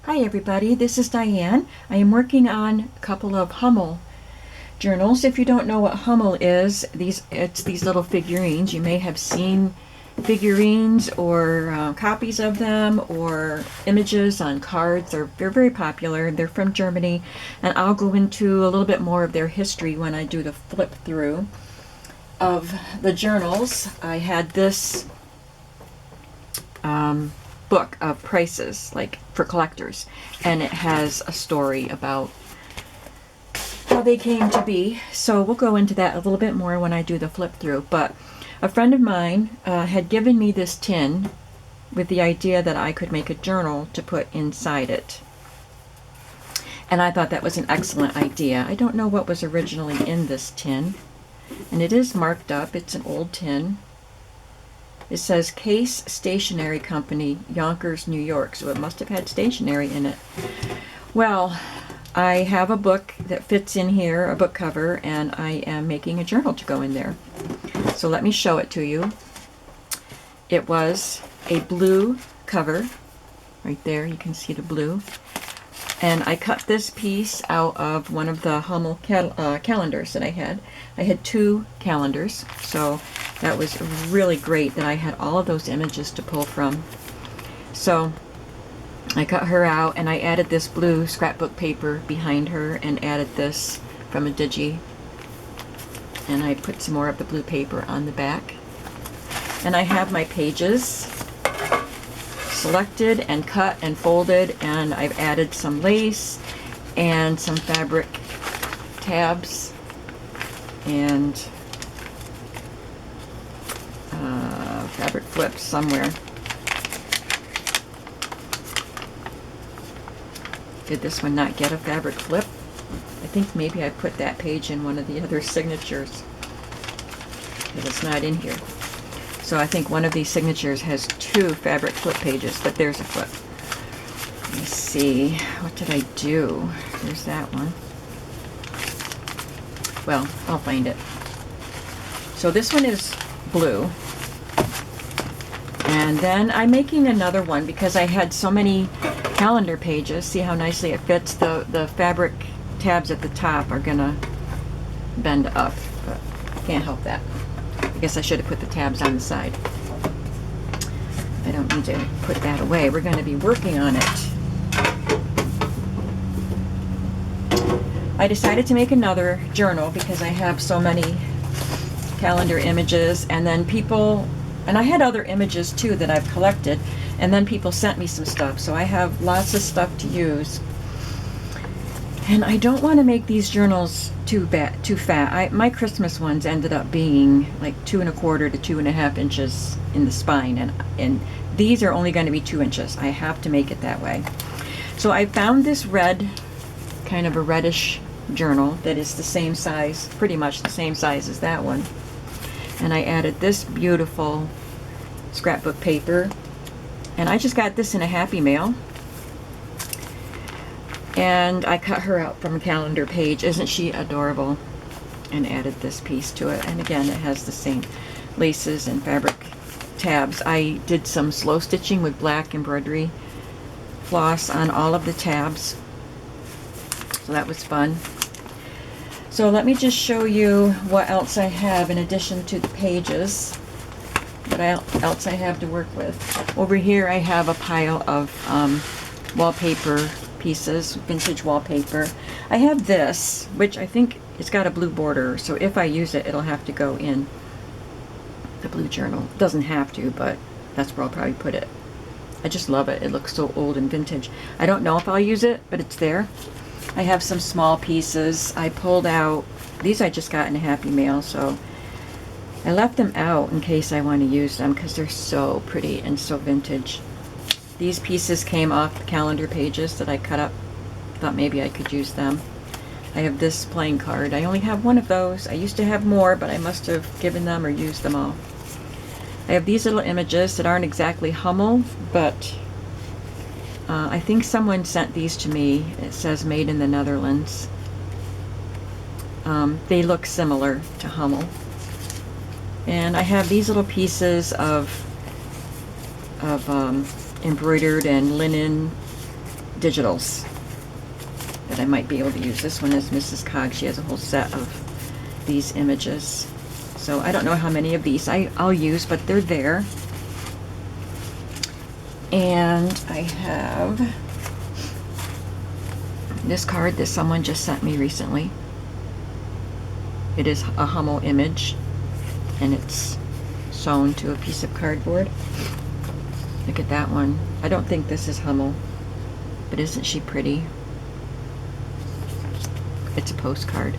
Hi everybody, this is Diane. I am working on a couple of Hummel journals. If you don't know what Hummel is, it's these little figurines. You may have seen figurines or copies of them or images on cards. They're very popular. They're from Germany, and I'll go into a little bit more of their history when I do the flip through of the journals. I had this book of prices, like for collectors, and it has a story about how they came to be. So we'll go into that a little bit more when I do the flip through. But a friend of mine had given me this tin with the idea that I could make a journal to put inside it. And I thought that was an excellent idea. I don't know what was originally in this tin, and it is marked up. It's an old tin. It says Case Stationery Company, Yonkers, New York, so it must have had stationery in it. Well, I have a book that fits in here, a book cover, and I am making a journal to go in there. So let me show it to you. It was a blue cover. Right there, you can see the blue. And I cut this piece out of one of the Hummel calendars that I had. I had 2 calendars, so that was really great that I had all of those images to pull from. So I cut her out and I added this blue scrapbook paper behind her and added this from a digi. And I put some more of the blue paper on the back. And I have my pages selected and cut and folded, and I've added some lace and some fabric tabs and fabric flips somewhere. Did this one not get a fabric flip? I think maybe I put that page in one of the other signatures, but it's not in here. So I think one of these signatures has 2 fabric flip pages, but there's a flip. Let me see, what did I do? There's that one. Well, I'll find it. So this one is blue. And then I'm making another one because I had so many calendar pages. See how nicely it fits? The fabric tabs at the top are gonna bend up, but can't help that. I guess I should have put the tabs on the side. I don't need to put that away. We're going to be working on it. I decided to make another journal because I have so many calendar images, and then people, and I had other images too that I've collected, and then people sent me some stuff, so I have lots of stuff to use. And I don't want to make these journals too fat. My Christmas ones ended up being like 2 1/4 to 2 1/2 inches in the spine, and these are only going to be 2 inches. I have to make it that way. So I found this red, kind of a reddish journal that is the same size, pretty much the same size as that one. And I added this beautiful scrapbook paper, and I just got this in a Happy Mail. And I cut her out from a calendar page. Isn't she adorable? And added this piece to it. And again, it has the same laces and fabric tabs. I did some slow stitching with black embroidery floss on all of the tabs. So that was fun. So let me just show you what else I have in addition to the pages. What else I have to work with. Over here I have a pile of wallpaper pieces, vintage wallpaper. I have this, which I think it's got a blue border, so if I use it, it'll have to go in the blue journal. It doesn't have to, but that's where I'll probably put it. I just love it. It looks so old and vintage. I don't know if I'll use it, but it's there. I have some small pieces. I pulled out, these I just got in a Happy Mail, so I left them out in case I want to use them because they're so pretty and so vintage. These pieces came off the calendar pages that I cut up. Thought maybe I could use them. I have this playing card. I only have one of those. I used to have more, but I must have given them or used them all. I have these little images that aren't exactly Hummel, but I think someone sent these to me. It says made in the Netherlands. They look similar to Hummel. And I have these little pieces of embroidered and linen digitals that I might be able to use. This one is Mrs. Cog. She has a whole set of these images. So I don't know how many of these I'll use, but they're there. And I have this card that someone just sent me recently. It is a Hummel image, and it's sewn to a piece of cardboard. Look at that one. I don't think this is Hummel, but isn't she pretty? It's a postcard.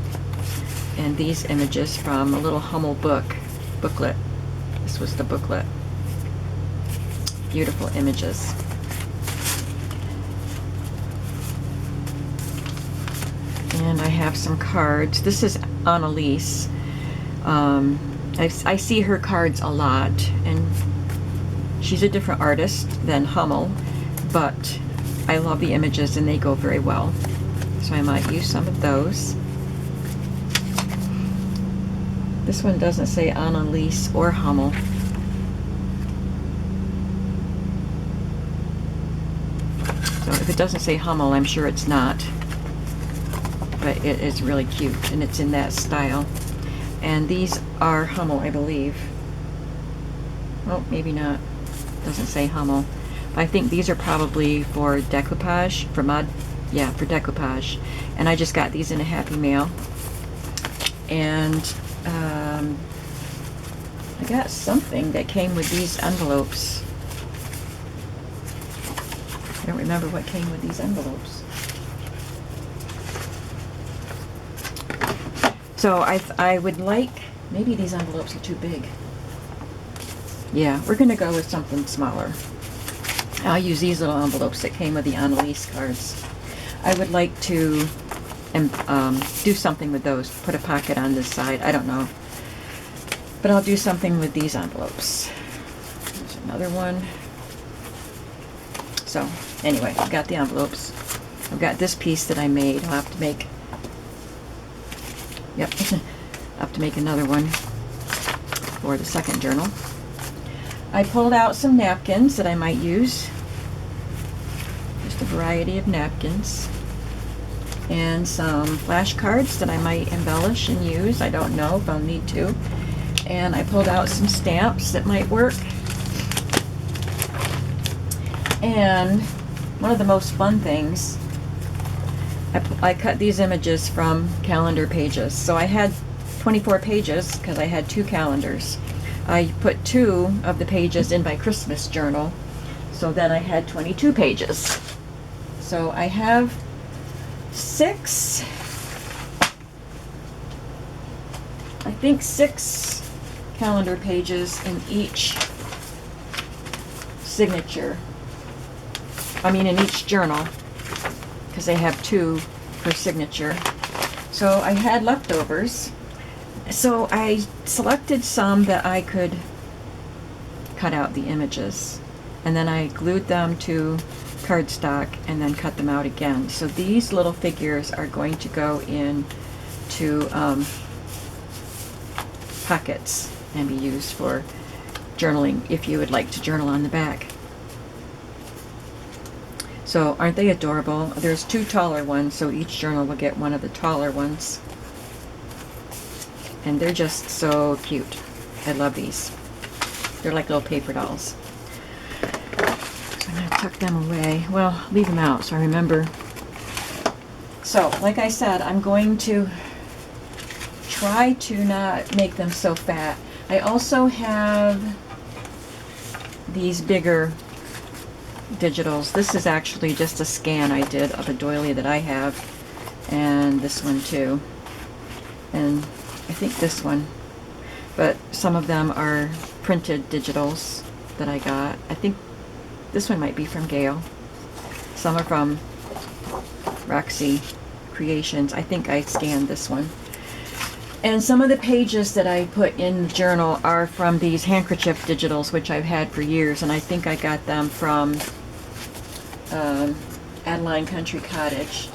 And these images from a little Hummel booklet. This was the booklet. Beautiful images. And I have some cards. This is Annalise. I see her cards a lot, and she's a different artist than Hummel, but I love the images and they go very well. So I might use some of those. This one doesn't say Annalise or Hummel. So if it doesn't say Hummel, I'm sure it's not. But it is really cute, and it's in that style. And these are Hummel, I believe. Oh, maybe not. Doesn't say Hummel. I think these are probably for decoupage, for decoupage. And I just got these in a Happy Mail. And I got something that came with these envelopes. I don't remember what came with these envelopes. So I would like, maybe these envelopes are too big. Yeah, we're going to go with something smaller. I'll use these little envelopes that came with the Annalise cards. I would like to do something with those. Put a pocket on this side. I don't know. But I'll do something with these envelopes. There's another one. So, anyway, I've got the envelopes. I've got this piece that I made. I'll have to make... Yep. I'll have to make another one for the second journal. I pulled out some napkins that I might use. Just a variety of napkins. And some flashcards that I might embellish and use. I don't know if I'll need to. And I pulled out some stamps that might work. And one of the most fun things, I cut these images from calendar pages. So I had 24 pages because I had 2 calendars. I put 2 of the pages in my Christmas journal, so then I had 22 pages. So I have 6 calendar pages in each signature. I mean in each journal, because they have 2 per signature. So I had leftovers. So I selected some that I could cut out the images, and then I glued them to cardstock and then cut them out again. So these little figures are going to go into pockets and be used for journaling if you would like to journal on the back. So aren't they adorable? There's 2 taller ones, so each journal will get one of the taller ones. And they're just so cute. I love these. They're like little paper dolls. So I'm going to tuck them away. Well, leave them out so I remember. So, like I said, I'm going to try to not make them so fat. I also have these bigger digitals. This is actually just a scan I did of a doily that I have, and this one too, and I think this one, but some of them are printed digitals that I got. I think this one might be from Gail. Some are from Roxy Creations. I think I scanned this one. And some of the pages that I put in the journal are from these handkerchief digitals, which I've had for years, and I think I got them from Adeline Country Cottage.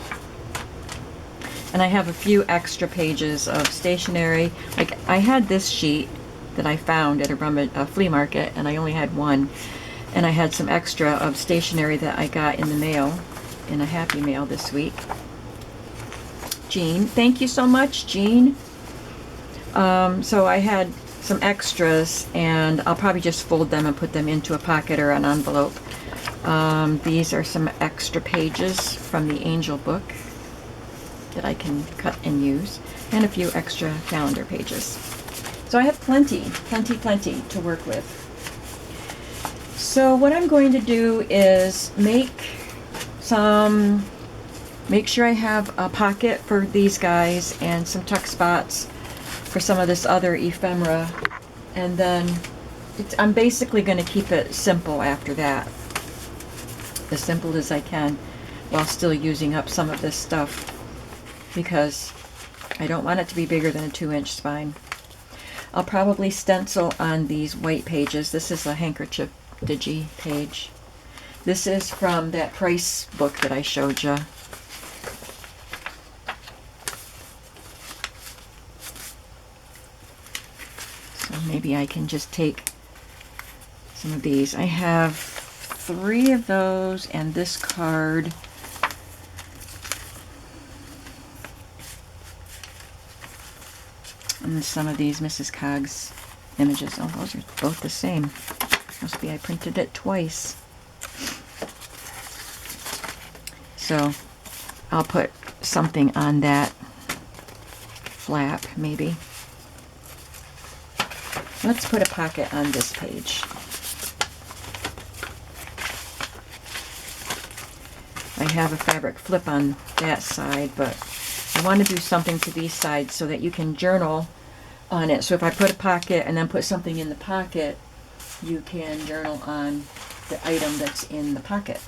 And I have a few extra pages of stationery. Like I had this sheet that I found at a flea market, and I only had one. And I had some extra of stationery that I got in the mail. in a Happy Mail this week. Jean, thank you so much, Jean. So I had some extras, and I'll probably just fold them and put them into a pocket or an envelope. These are some extra pages from the Angel book that I can cut and use, and a few extra calendar pages. So I have plenty to work with. So what I'm going to do is make sure I have a pocket for these guys and some tuck spots for some of this other ephemera, and then I'm basically going to keep it simple after that, as simple as I can, while still using up some of this stuff, because I don't want it to be bigger than a 2-inch spine. I'll probably stencil on these white pages. This is a handkerchief digi page. This is from that price book that I showed you. So maybe I can just take some of these. I have 3 of those and this card. And some of these Mrs. Coggs images. Oh, those are both the same. Must be I printed it twice. So I'll put something on that flap, maybe. Let's put a pocket on this page. I have a fabric flip on that side, but I want to do something to these sides so that you can journal on it. So if I put a pocket and then put something in the pocket, you can journal on the item that's in the pocket.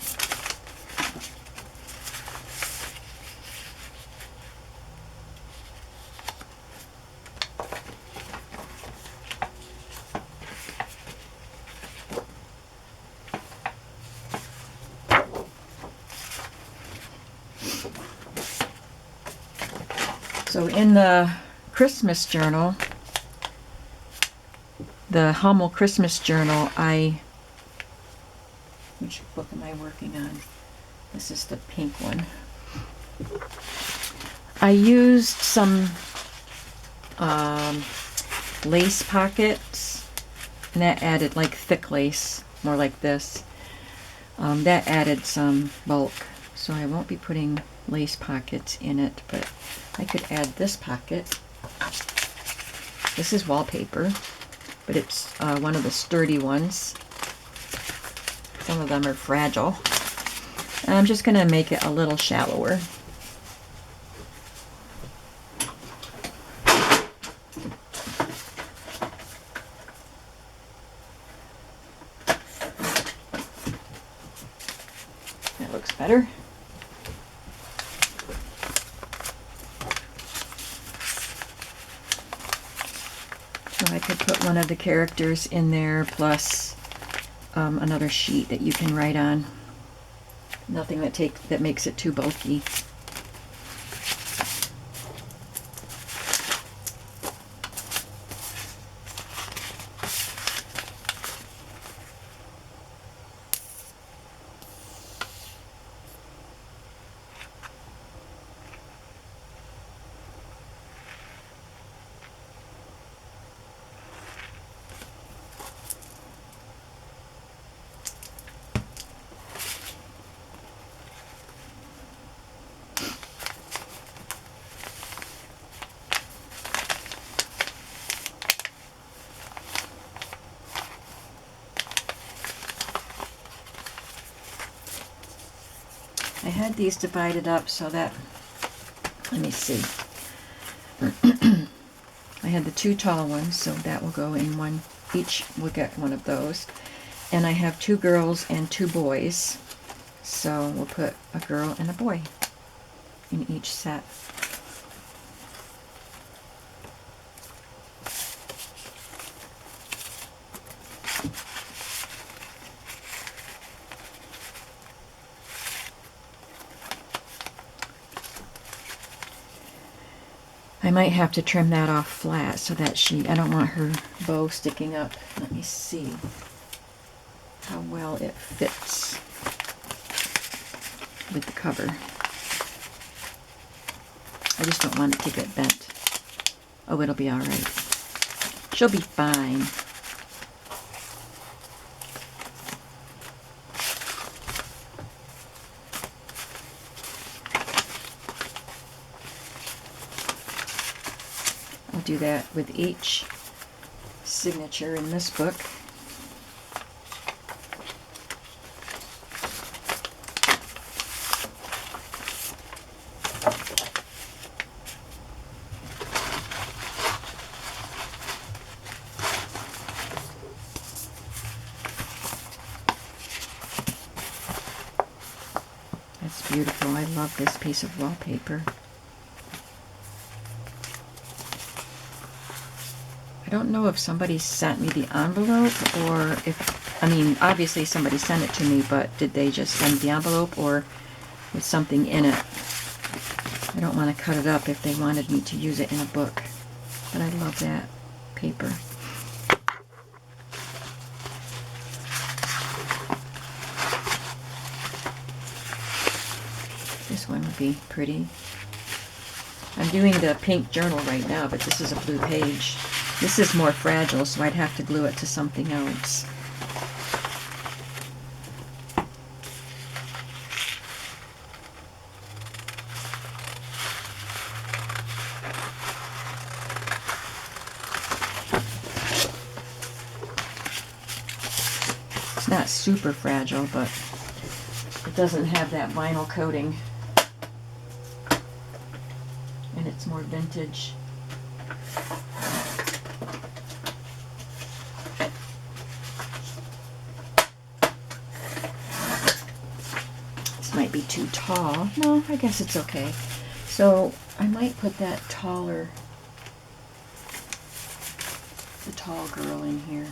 So in the Christmas journal, the Hummel Christmas Journal, which book am I working on? This is the pink one. I used some lace pockets, and that added, like thick lace, more like this. That added some bulk, so I won't be putting lace pockets in it, but I could add this pocket. This is Wallpaper, but it's one of the sturdy ones. Some of them are fragile. And I'm just going to make it a little shallower. That looks better. So I could put one of the characters in there, plus another sheet that you can write on. Nothing that makes it too bulky. I had these divided up so that, let me see. I had the 2 tall ones, so that will go in one. Each will get one of those. And I have 2 girls and 2 boys. So we'll put a girl and a boy in each set. I might have to trim that off flat so that I don't want her bow sticking up. Let me see how well it fits. with the cover. I just don't want it to get bent. Oh, it'll be all right. She'll be fine. I'll do that with each signature in this book. That's beautiful. I love this piece of wallpaper. I don't know if somebody sent me the envelope or if, I mean, obviously somebody sent it to me, but did they just send the envelope or with something in it? I don't want to cut it up if they wanted me to use it in a book, but I love that paper. This one would be pretty. I'm doing the pink journal right now, but this is a blue page. This is more fragile, so I'd have to glue it to something else. It's not super fragile, but it doesn't have that vinyl coating. And it's more vintage. This might be too tall. No, I guess it's okay. So I might put that taller, the tall girl in here.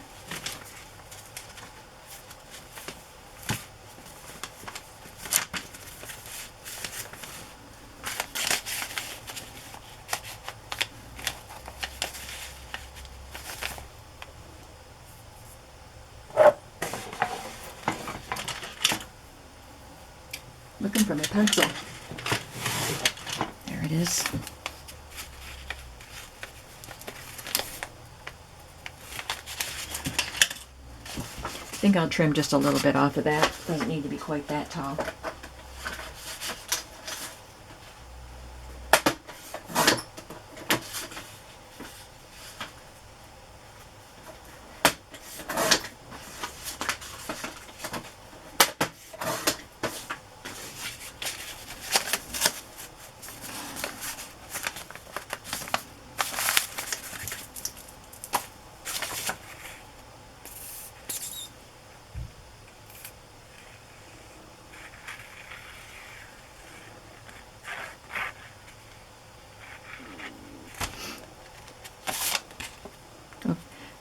Looking for my pencil. There it is. I think I'll trim just a little bit off of that. Doesn't need to be quite that tall.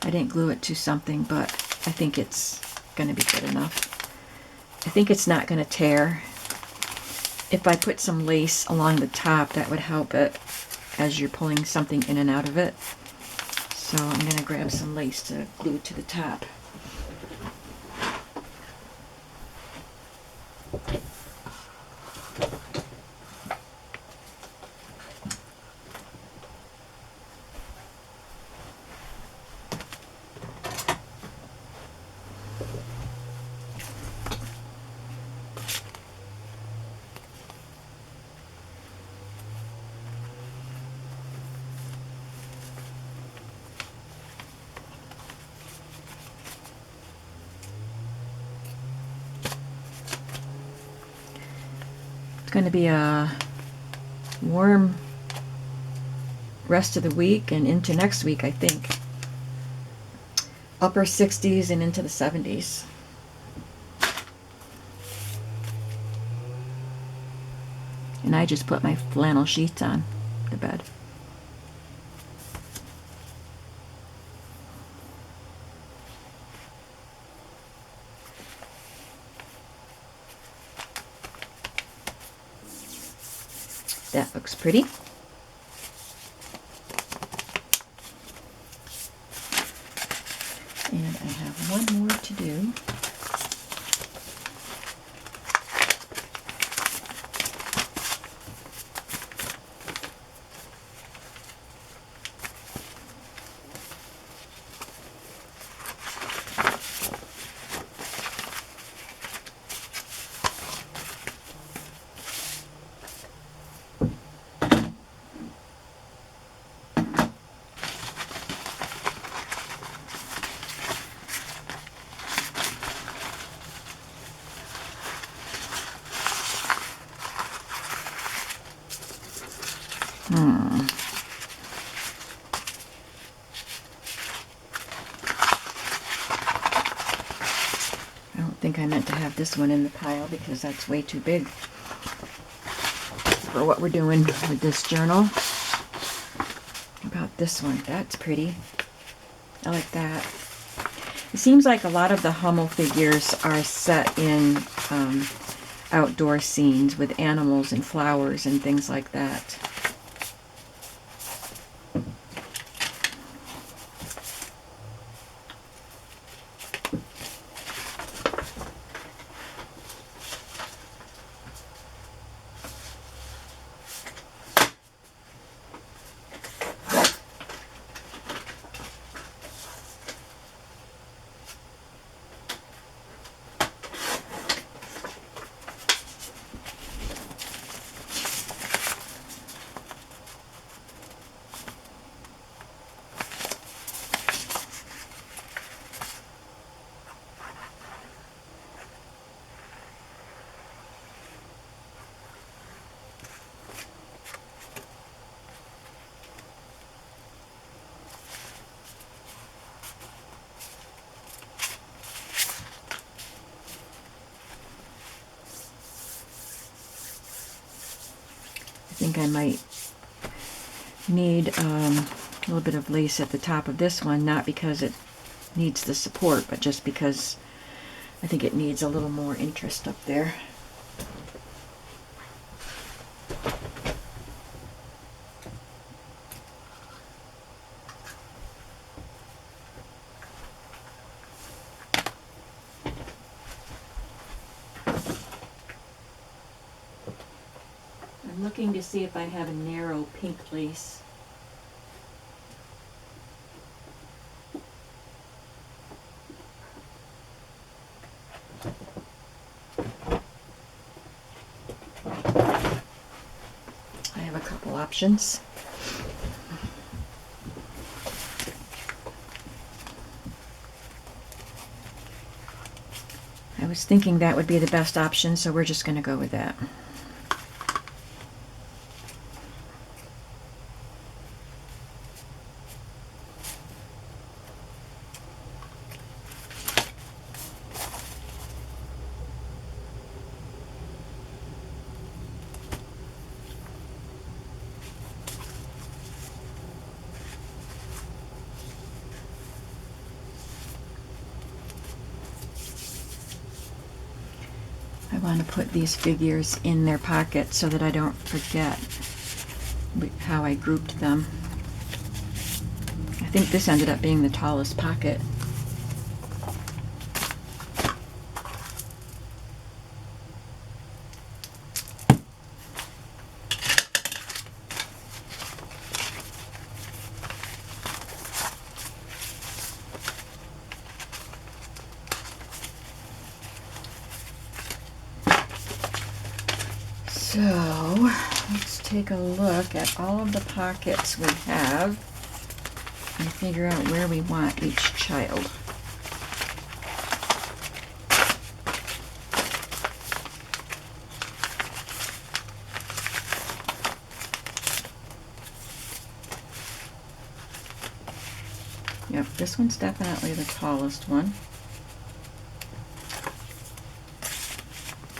I didn't glue it to something, but I think it's going to be good enough. I think it's not going to tear. If I put some lace along the top, that would help it as you're pulling something in and out of it. So I'm going to grab some lace to glue to the top. It's going to be a warm rest of the week and into next week, I think. Upper 60s and into the 70s. And I just put my flannel sheets on the bed. That looks pretty. And I have one more to do. I don't think I meant to have this one in the pile because that's way too big for what we're doing with this journal. How about this one? That's pretty. I like that. It seems like a lot of the Hummel figures are set in outdoor scenes with animals and flowers and things like that. I think I might need a little bit of lace at the top of this one, not because it needs the support, but just because I think it needs a little more interest up there. I'm looking to see if I have a narrow pink lace. I have a couple options. I was thinking that would be the best option, so we're just going to go with that. I want to put these figures in their pockets so that I don't forget how I grouped them. I think this ended up being the tallest pocket. So let's take a look at all of the pockets we have and figure out where we want each child. Yep, this one's definitely the tallest one.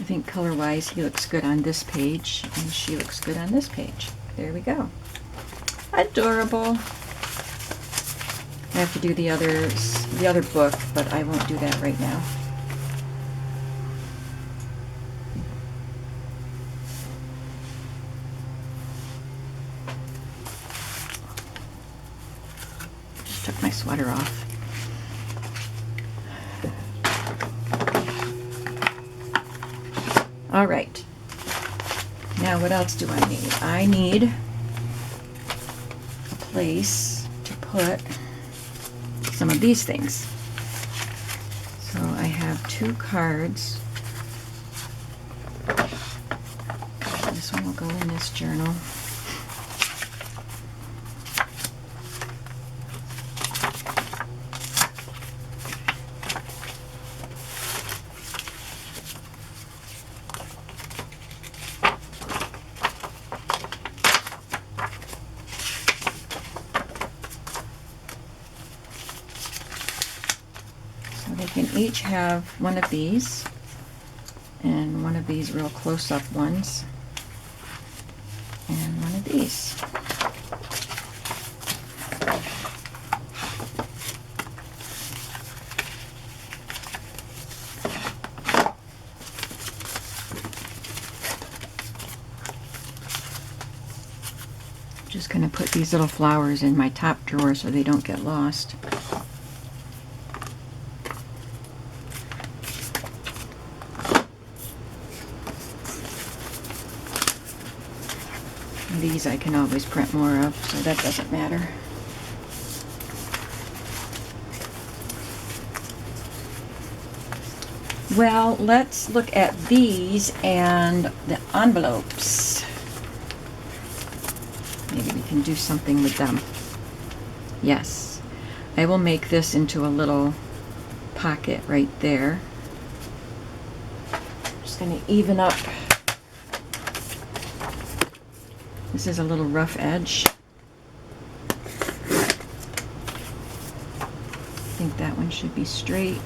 I think color-wise he looks good on this page and she looks good on this page. There we go. Adorable. I have to do the other book, but I won't do that right now. Just took my sweater off. All right. Now what else do I need? I need a place to put some of these things. So I have 2 cards. This one will go in this journal. each have one of these and one of these real close-up ones and one of these. Just going to put these little flowers in my top drawer so they don't get lost. These I can always print more of, so that doesn't matter. Well, let's look at these and the envelopes. Maybe we can do something with them. Yes, I will make this into a little pocket right there. Just going to even up. This is a little rough edge. I think that one should be straight.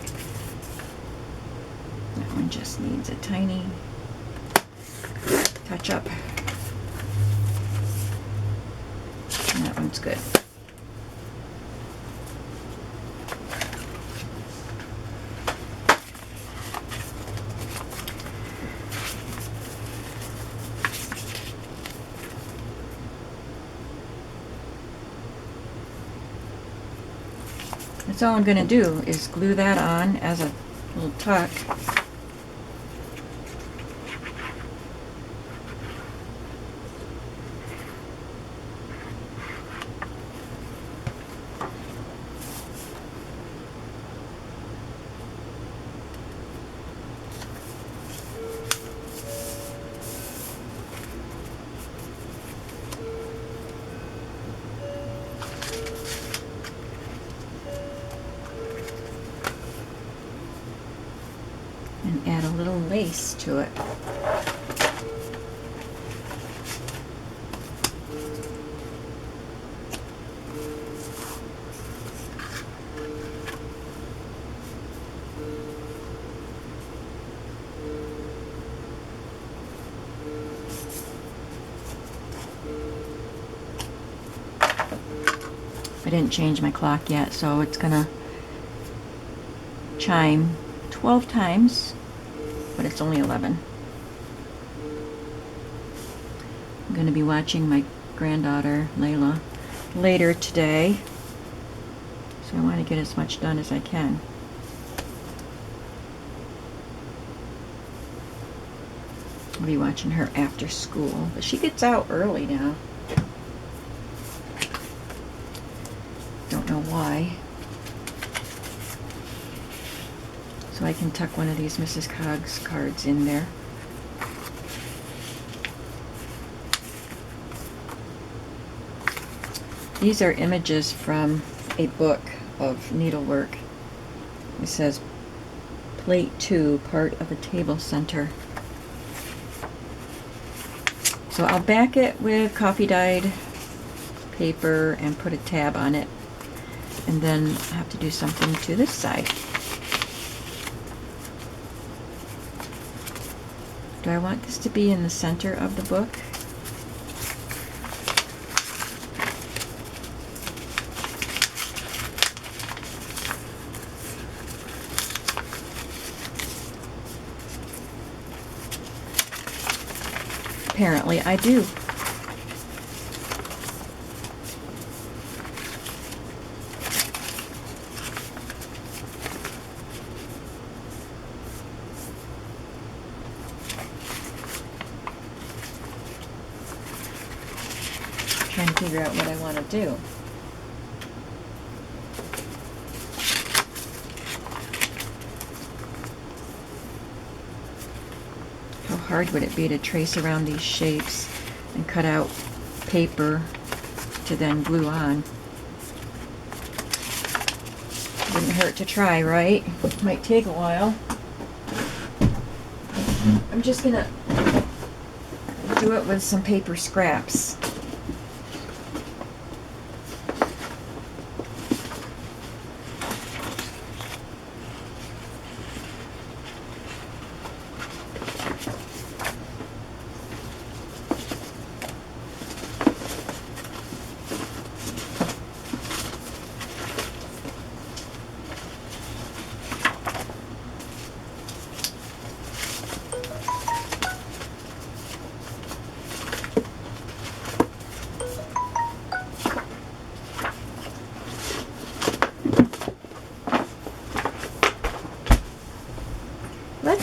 That one just needs a tiny touch up. And that one's good. So all I'm going to do is glue that on as a little tuck. And add a little lace to it. I didn't change my clock yet, so it's gonna chime 12 times, but it's only 11. I'm going to be watching my granddaughter, Layla, later today, so I want to get as much done as I can. I'll be watching her after school, but she gets out early now. Don't know why. So I can tuck one of these Mrs. Coggs cards in there. These are images from a book of needlework. It says Plate 2, part of a table center. So I'll back it with coffee dyed paper and put a tab on it. And then I have to do something to this side. Do I want this to be in the center of the book? Apparently I do. Trying to figure out what I want to do. How hard would it be to trace around these shapes and cut out paper to then glue on? Wouldn't hurt to try, right? Might take a while. I'm just gonna do it with some paper scraps.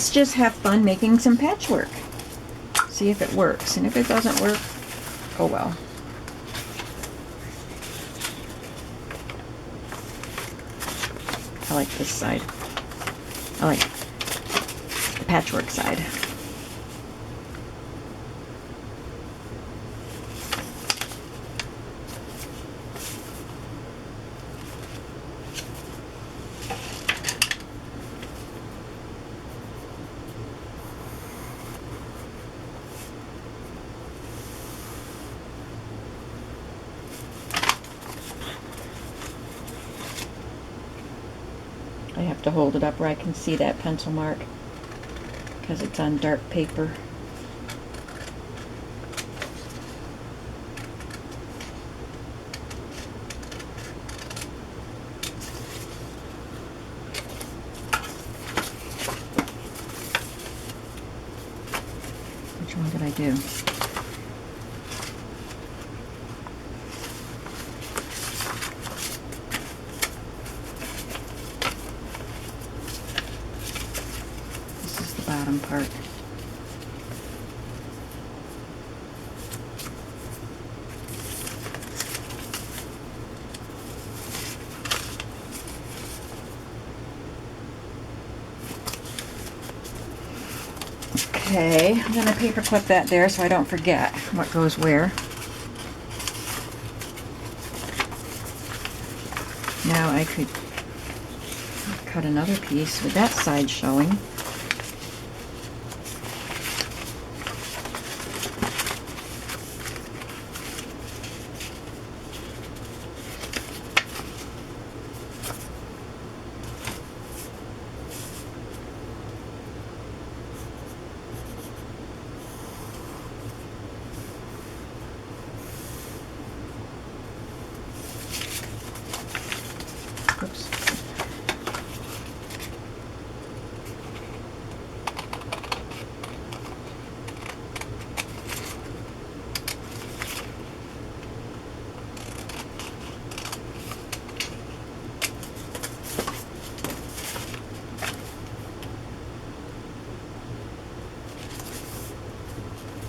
let's just have fun making some patchwork. See if it works, and if it doesn't work, oh well. I like this side. I like the patchwork side. I have to hold it up where I can see that pencil mark because it's on dark paper. Which one did I do? Bottom part. Okay, I'm going to paper clip that there so I don't forget what goes where. Now I could cut another piece with that side showing. Oops.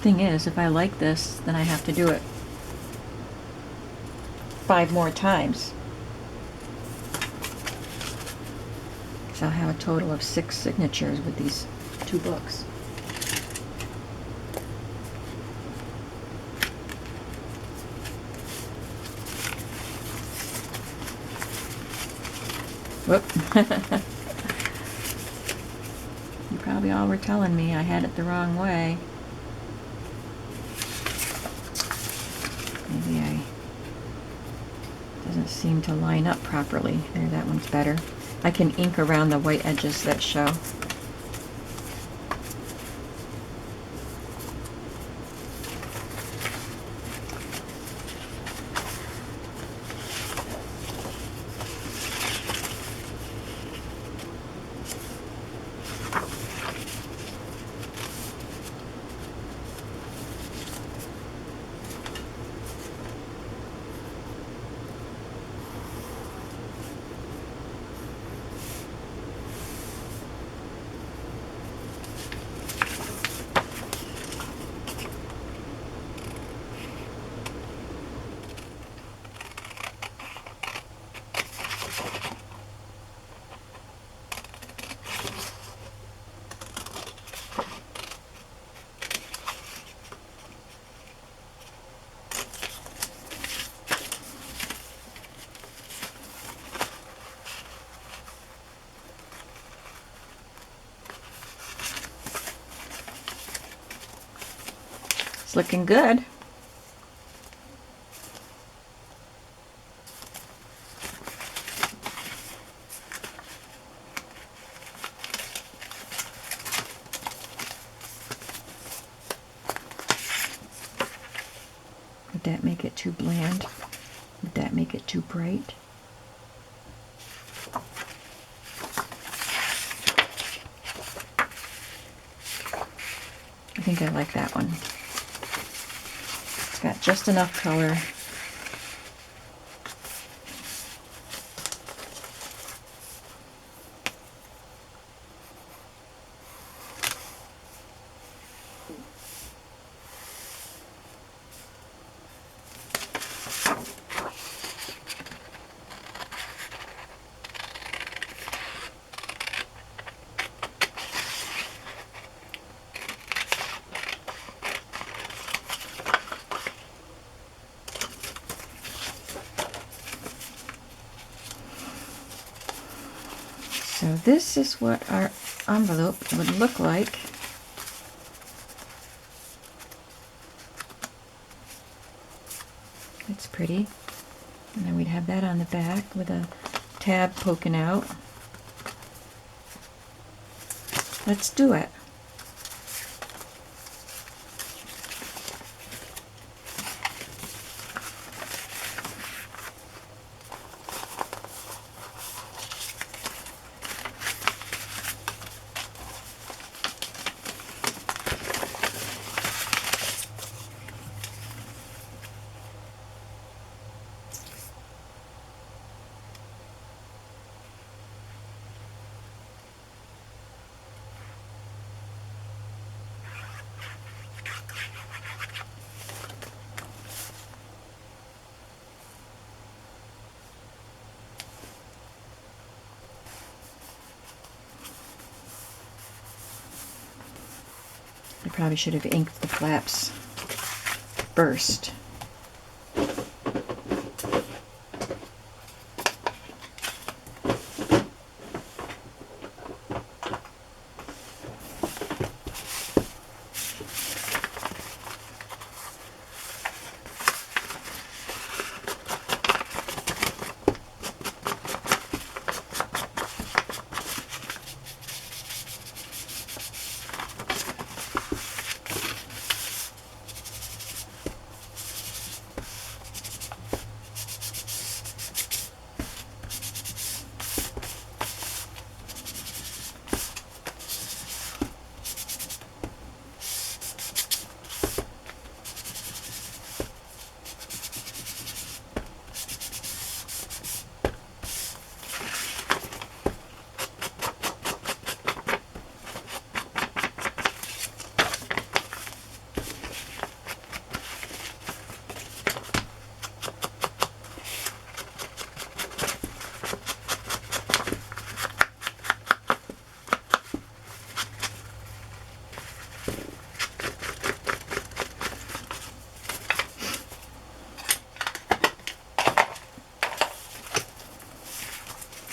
Thing is, if I like this, then I have to do it 5 more times. So I'll have a total of 6 signatures with these 2 books. Whoop. You probably all were telling me I had it the wrong way. Maybe I doesn't seem to line up properly. There, that one's better. I can ink around the white edges that show. It's looking good. Would that make it too bland? Would that make it too bright? I think I like that one. It's got just enough color. So this is what our envelope would look like. It's pretty. And then we'd have that on the back with a tab poking out. Let's do it. I probably should have inked the flaps first.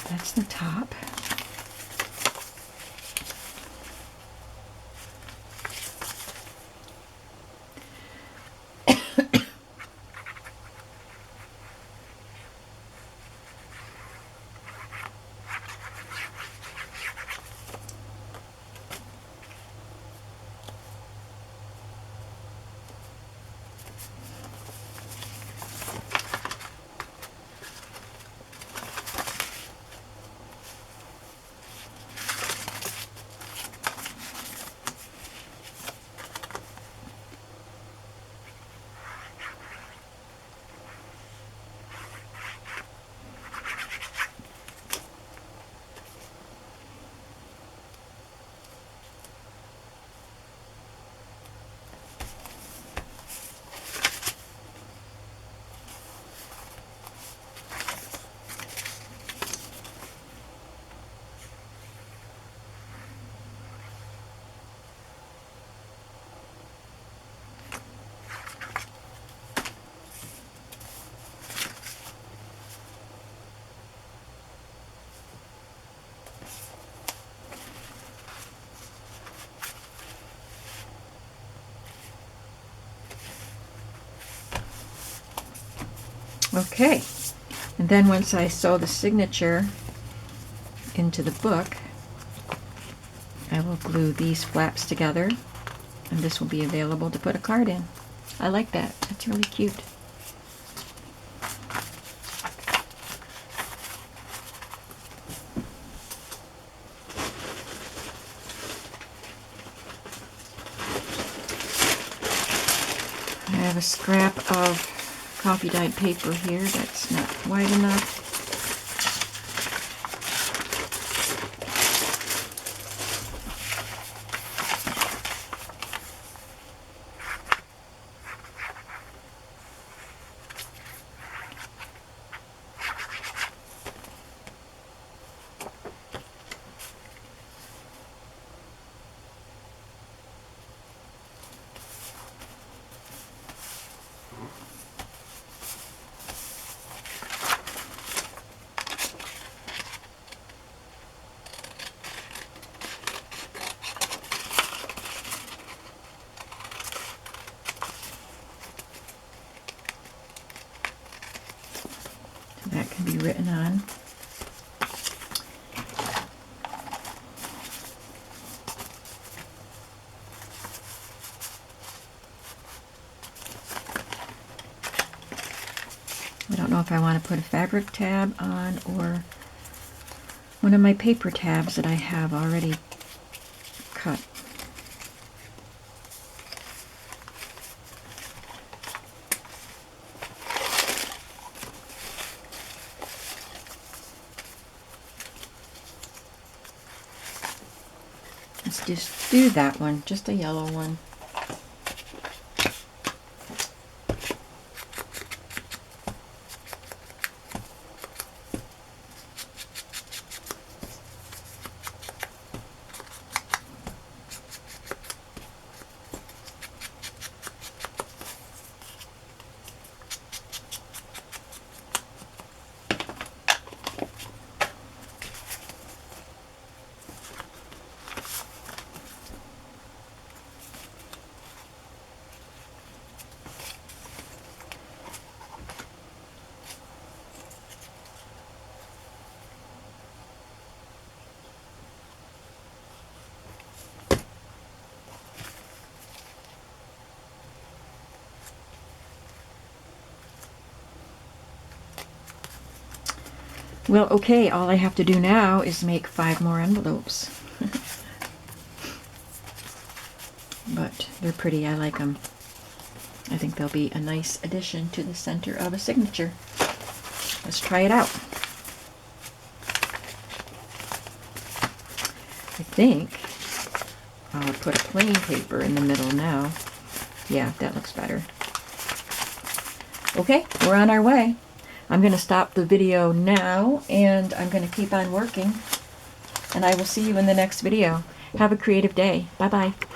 That's the top. Okay, and then once I sew the signature into the book, I will glue these flaps together, and this will be available to put a card in. I like that. That's really cute. I have a scrap of coffee dyed paper here that's not wide enough. be written on. I don't know if I want to put a fabric tab on or one of my paper tabs that I have already cut. Let's just do that one, just a yellow one. Well, okay, all I have to do now is make 5 more envelopes. But they're pretty, I like them. I think they'll be a nice addition to the center of a signature. Let's try it out. I think I'll put a plain paper in the middle now. Yeah, that looks better. Okay, we're on our way. I'm going to stop the video now, and I'm going to keep on working, and I will see you in the next video. Have a creative day. Bye-bye.